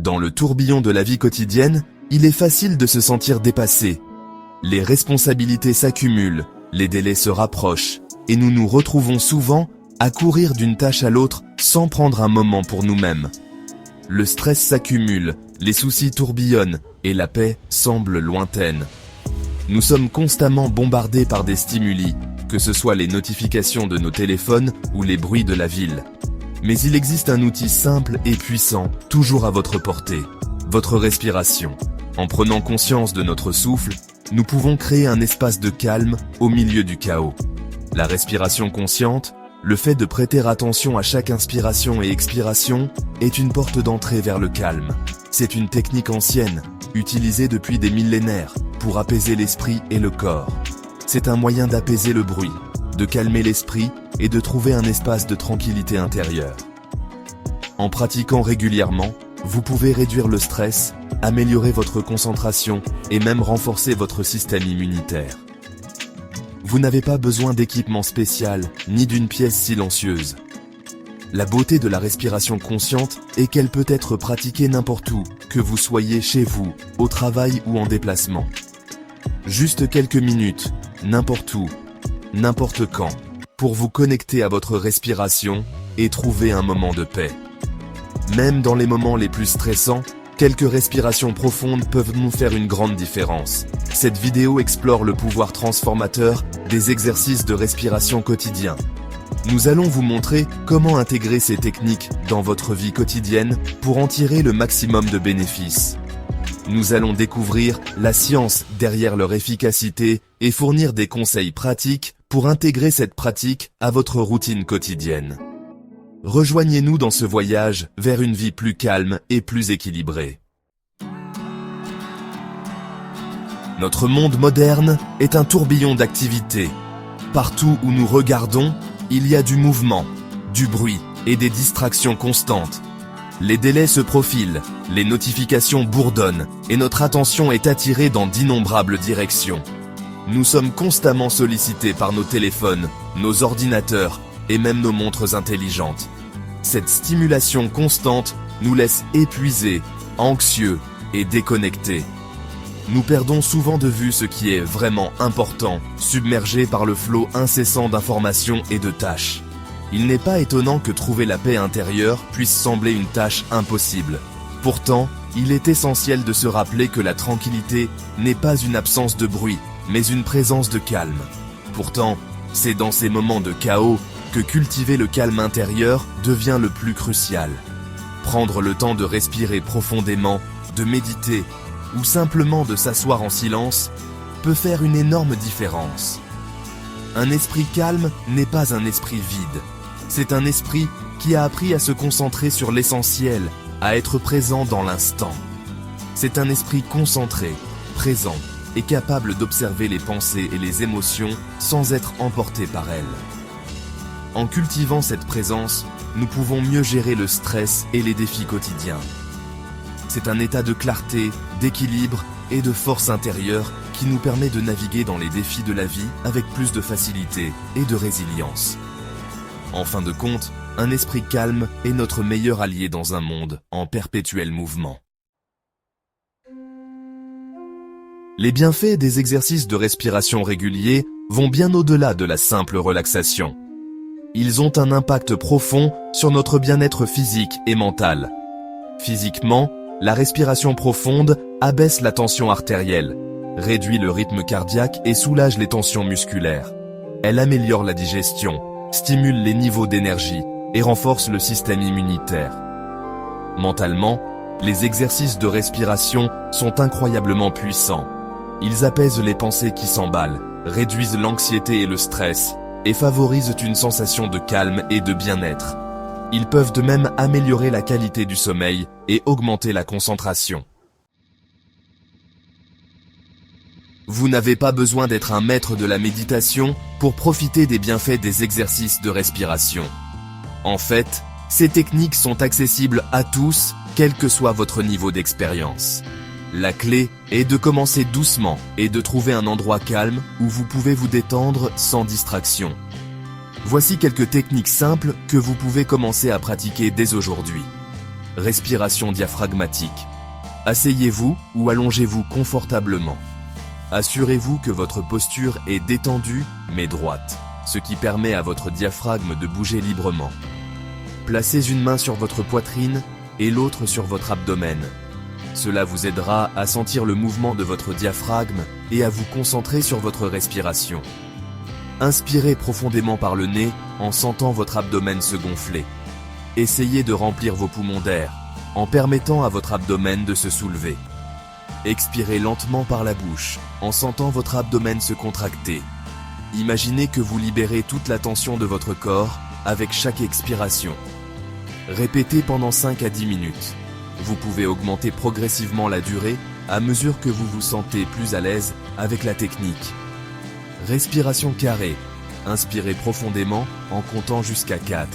Dans le tourbillon de la vie quotidienne, il est facile de se sentir dépassé. Les responsabilités s'accumulent, les délais se rapprochent, et nous nous retrouvons souvent à courir d'une tâche à l'autre sans prendre un moment pour nous-mêmes. Le stress s'accumule, les soucis tourbillonnent, et la paix semble lointaine. Nous sommes constamment bombardés par des stimuli, que ce soit les notifications de nos téléphones ou les bruits de la ville. Mais il existe un outil simple et puissant, toujours à votre portée, votre respiration. En prenant conscience de notre souffle, nous pouvons créer un espace de calme au milieu du chaos. La respiration consciente, le fait de prêter attention à chaque inspiration et expiration, est une porte d'entrée vers le calme. C'est une technique ancienne, utilisée depuis des millénaires, pour apaiser l'esprit et le corps. C'est un moyen d'apaiser le bruit, de calmer l'esprit et de trouver un espace de tranquillité intérieure. En pratiquant régulièrement, vous pouvez réduire le stress, améliorer votre concentration et même renforcer votre système immunitaire. Vous n'avez pas besoin d'équipement spécial ni d'une pièce silencieuse. La beauté de la respiration consciente est qu'elle peut être pratiquée n'importe où, que vous soyez chez vous, au travail ou en déplacement. Juste quelques minutes, n'importe où, n'importe quand, pour vous connecter à votre respiration et trouver un moment de paix. Même dans les moments les plus stressants, quelques respirations profondes peuvent nous faire une grande différence. Cette vidéo explore le pouvoir transformateur des exercices de respiration quotidiens. Nous allons vous montrer comment intégrer ces techniques dans votre vie quotidienne pour en tirer le maximum de bénéfices. Nous allons découvrir la science derrière leur efficacité et fournir des conseils pratiques pour intégrer cette pratique à votre routine quotidienne. Rejoignez-nous dans ce voyage vers une vie plus calme et plus équilibrée. Notre monde moderne est un tourbillon d'activités. Partout où nous regardons, il y a du mouvement, du bruit et des distractions constantes. Les délais se profilent, les notifications bourdonnent et notre attention est attirée dans d'innombrables directions. Nous sommes constamment sollicités par nos téléphones, nos ordinateurs et même nos montres intelligentes. Cette stimulation constante nous laisse épuisés, anxieux et déconnectés. Nous perdons souvent de vue ce qui est vraiment important, submergés par le flot incessant d'informations et de tâches. Il n'est pas étonnant que trouver la paix intérieure puisse sembler une tâche impossible. Pourtant, il est essentiel de se rappeler que la tranquillité n'est pas une absence de bruit, mais une présence de calme. Pourtant, c'est dans ces moments de chaos que cultiver le calme intérieur devient le plus crucial. Prendre le temps de respirer profondément, de méditer, ou simplement de s'asseoir en silence, peut faire une énorme différence. Un esprit calme n'est pas un esprit vide. C'est un esprit qui a appris à se concentrer sur l'essentiel, à être présent dans l'instant. C'est un esprit concentré, présent et capable d'observer les pensées et les émotions sans être emporté par elles. En cultivant cette présence, nous pouvons mieux gérer le stress et les défis quotidiens. C'est un état de clarté, d'équilibre et de force intérieure qui nous permet de naviguer dans les défis de la vie avec plus de facilité et de résilience. En fin de compte, un esprit calme est notre meilleur allié dans un monde en perpétuel mouvement. Les bienfaits des exercices de respiration réguliers vont bien au-delà de la simple relaxation. Ils ont un impact profond sur notre bien-être physique et mental. Physiquement, la respiration profonde abaisse la tension artérielle, réduit le rythme cardiaque et soulage les tensions musculaires. Elle améliore la digestion, stimule les niveaux d'énergie et renforce le système immunitaire. Mentalement, les exercices de respiration sont incroyablement puissants. Ils apaisent les pensées qui s'emballent, réduisent l'anxiété et le stress, et favorisent une sensation de calme et de bien-être. Ils peuvent de même améliorer la qualité du sommeil et augmenter la concentration. Vous n'avez pas besoin d'être un maître de la méditation pour profiter des bienfaits des exercices de respiration. En fait, ces techniques sont accessibles à tous, quel que soit votre niveau d'expérience. La clé est de commencer doucement et de trouver un endroit calme où vous pouvez vous détendre sans distraction. Voici quelques techniques simples que vous pouvez commencer à pratiquer dès aujourd'hui. respiration diaphragmatique. Asseyez-vous ou allongez-vous confortablement. Assurez-vous que votre posture est détendue mais droite, ce qui permet à votre diaphragme de bouger librement. Placez une main sur votre poitrine et l'autre sur votre abdomen. Cela vous aidera à sentir le mouvement de votre diaphragme et à vous concentrer sur votre respiration. Inspirez profondément par le nez en sentant votre abdomen se gonfler. Essayez de remplir vos poumons d'air en permettant à votre abdomen de se soulever. Expirez lentement par la bouche en sentant votre abdomen se contracter. Imaginez que vous libérez toute la tension de votre corps avec chaque expiration. Répétez pendant 5 à 10 minutes. Vous pouvez augmenter progressivement la durée à mesure que vous vous sentez plus à l'aise avec la technique. Respiration carrée. Inspirez profondément en comptant jusqu'à 4.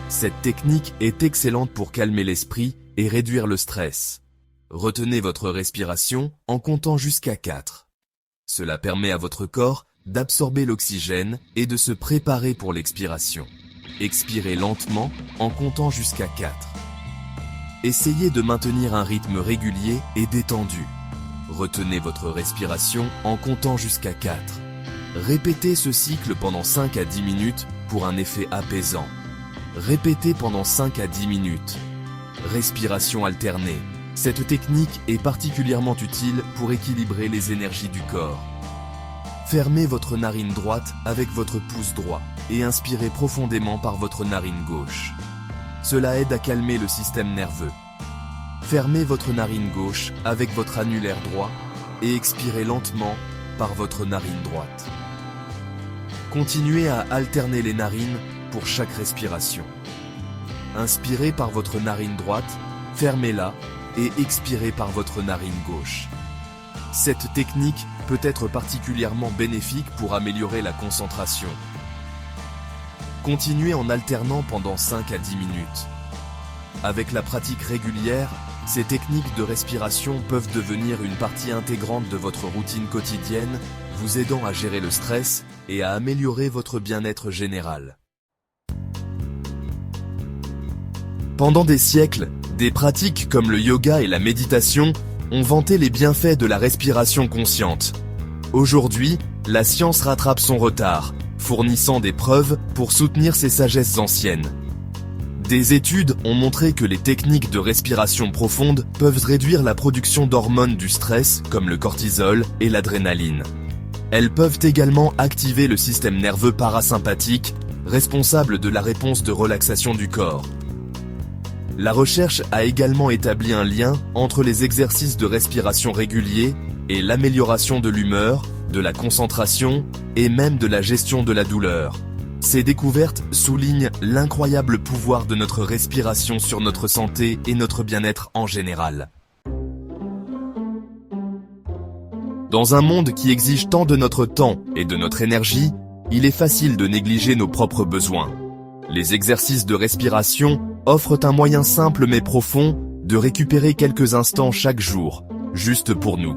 Cette technique est excellente pour calmer l'esprit et réduire le stress. Retenez votre respiration en comptant jusqu'à 4. Cela permet à votre corps d'absorber l'oxygène et de se préparer pour l'expiration. Expirez lentement en comptant jusqu'à 4. Essayez de maintenir un rythme régulier et détendu. Retenez votre respiration en comptant jusqu'à 4. Répétez ce cycle pendant 5 à 10 minutes pour un effet apaisant. Répétez pendant 5 à 10 minutes. Respiration alternée. Cette technique est particulièrement utile pour équilibrer les énergies du corps. Fermez votre narine droite avec votre pouce droit et inspirez profondément par votre narine gauche. Cela aide à calmer le système nerveux. Fermez votre narine gauche avec votre annulaire droit et expirez lentement par votre narine droite. Continuez à alterner les narines pour chaque respiration. Inspirez par votre narine droite, fermez-la et expirez par votre narine gauche. Cette technique peut être particulièrement bénéfique pour améliorer la concentration. Continuez en alternant pendant 5 à 10 minutes. Avec la pratique régulière, ces techniques de respiration peuvent devenir une partie intégrante de votre routine quotidienne, vous aidant à gérer le stress et à améliorer votre bien-être général. Pendant des siècles, des pratiques comme le yoga et la méditation ont vanté les bienfaits de la respiration consciente. Aujourd'hui, la science rattrape son retard, fournissant des preuves pour soutenir ces sagesses anciennes. Des études ont montré que les techniques de respiration profonde peuvent réduire la production d'hormones du stress comme le cortisol et l'adrénaline. Elles peuvent également activer le système nerveux parasympathique, responsable de la réponse de relaxation du corps. La recherche a également établi un lien entre les exercices de respiration réguliers et l'amélioration de l'humeur, de la concentration et même de la gestion de la douleur. Ces découvertes soulignent l'incroyable pouvoir de notre respiration sur notre santé et notre bien-être en général. Dans un monde qui exige tant de notre temps et de notre énergie, il est facile de négliger nos propres besoins. Les exercices de respiration offrent un moyen simple mais profond de récupérer quelques instants chaque jour, juste pour nous.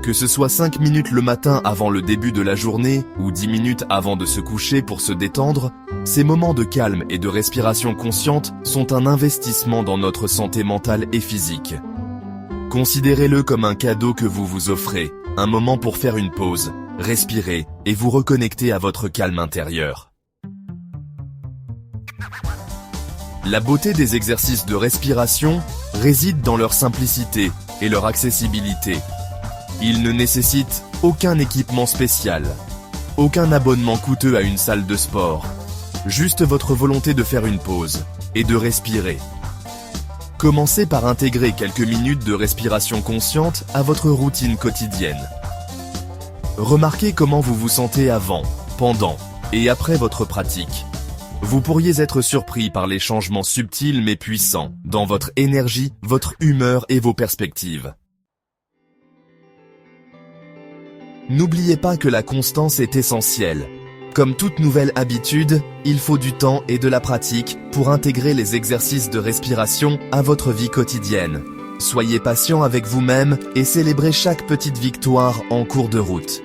Que ce soit 5 minutes le matin avant le début de la journée ou 10 minutes avant de se coucher pour se détendre, ces moments de calme et de respiration consciente sont un investissement dans notre santé mentale et physique. Considérez-le comme un cadeau que vous vous offrez, un moment pour faire une pause, respirer et vous reconnecter à votre calme intérieur. La beauté des exercices de respiration réside dans leur simplicité et leur accessibilité. Ils ne nécessitent aucun équipement spécial, aucun abonnement coûteux à une salle de sport, juste votre volonté de faire une pause et de respirer. Commencez par intégrer quelques minutes de respiration consciente à votre routine quotidienne. Remarquez comment vous vous sentez avant, pendant et après votre pratique. Vous pourriez être surpris par les changements subtils mais puissants dans votre énergie, votre humeur et vos perspectives. N'oubliez pas que la constance est essentielle. Comme toute nouvelle habitude, il faut du temps et de la pratique pour intégrer les exercices de respiration à votre vie quotidienne. Soyez patient avec vous-même et célébrez chaque petite victoire en cours de route.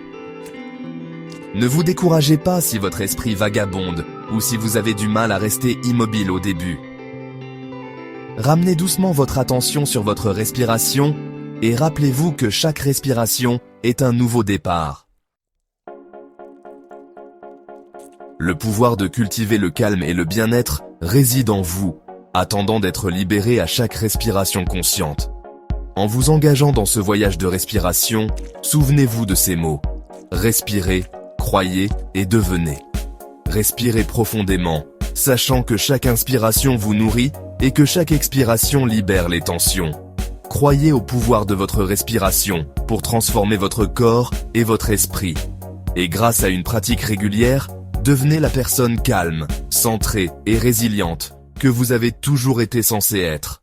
Ne vous découragez pas si votre esprit vagabonde ou si vous avez du mal à rester immobile au début. Ramenez doucement votre attention sur votre respiration et rappelez-vous que chaque respiration est un nouveau départ. Le pouvoir de cultiver le calme et le bien-être réside en vous, attendant d'être libéré à chaque respiration consciente. En vous engageant dans ce voyage de respiration, souvenez-vous de ces mots. Respirez, croyez et devenez. Respirez profondément, sachant que chaque inspiration vous nourrit et que chaque expiration libère les tensions. Croyez au pouvoir de votre respiration pour transformer votre corps et votre esprit. Et grâce à une pratique régulière, devenez la personne calme, centrée et résiliente que vous avez toujours été censé être.